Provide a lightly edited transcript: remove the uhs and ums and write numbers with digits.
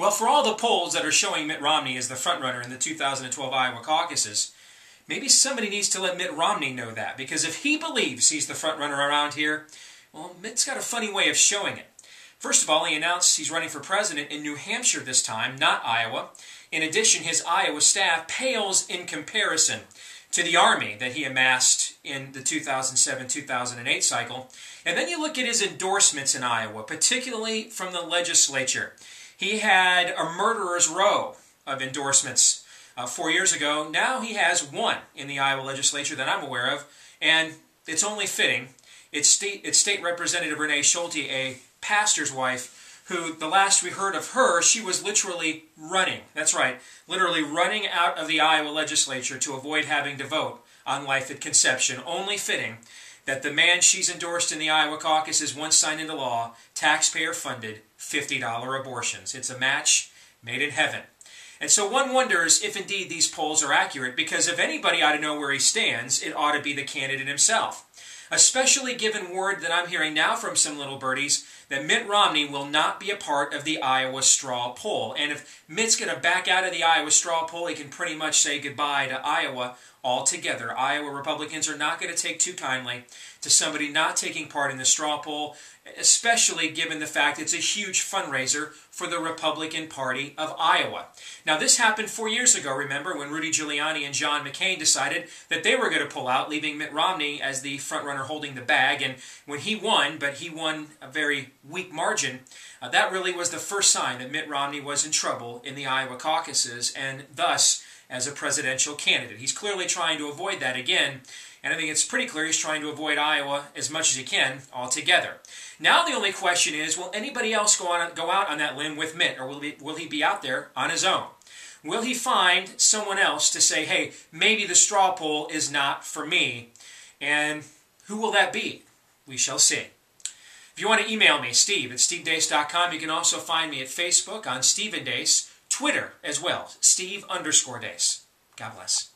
Well, for all the polls that are showing Mitt Romney as the frontrunner in the 2012 Iowa caucuses, maybe somebody needs to let Mitt Romney know that, because if he believes he's the frontrunner around here, well, Mitt's got a funny way of showing it. First of all, he announced he's running for president in New Hampshire this time, not Iowa. In addition, his Iowa staff pales in comparison to the army that he amassed in the 2007-2008 cycle. And then you look at his endorsements in Iowa, particularly from the legislature. He had a murderer's row of endorsements 4 years ago. Now he has one in the Iowa legislature that I'm aware of, and it's only fitting. It's State Representative Renee Schulte, a pastor's wife, who, the last we heard of her, she was literally running. That's right, literally running out of the Iowa legislature to avoid having to vote on life at conception. Only fitting that the man she's endorsed in the Iowa caucuses once signed into law taxpayer-funded $50 abortions. It's a match made in heaven. And so one wonders if indeed these polls are accurate, because if anybody ought to know where he stands, it ought to be the candidate himself. Especially given word that I'm hearing now from some little birdies that Mitt Romney will not be a part of the Iowa straw poll. And if Mitt's going to back out of the Iowa straw poll, he can pretty much say goodbye to Iowa altogether. Iowa Republicans are not going to take too kindly to somebody not taking part in the straw poll, especially given the fact it's a huge fundraiser for the Republican Party of Iowa. Now, this happened 4 years ago, remember, when Rudy Giuliani and John McCain decided that they were going to pull out, leaving Mitt Romney as the frontrunner holding the bag. And when he won, but he won a very weak margin, that really was the first sign that Mitt Romney was in trouble in the Iowa caucuses, and thus as a presidential candidate. He's clearly trying to avoid that again, and I think it's pretty clear he's trying to avoid Iowa as much as he can altogether. Now the only question is, will anybody else go out on that limb with Mitt, or will he be out there on his own? Will he find someone else to say, hey, maybe the straw poll is not for me? And who will that be? We shall see. If you want to email me, steve@stevedeace.com. You can also find me at Facebook on Steve and Deace, Twitter as well, Steve_Deace. God bless.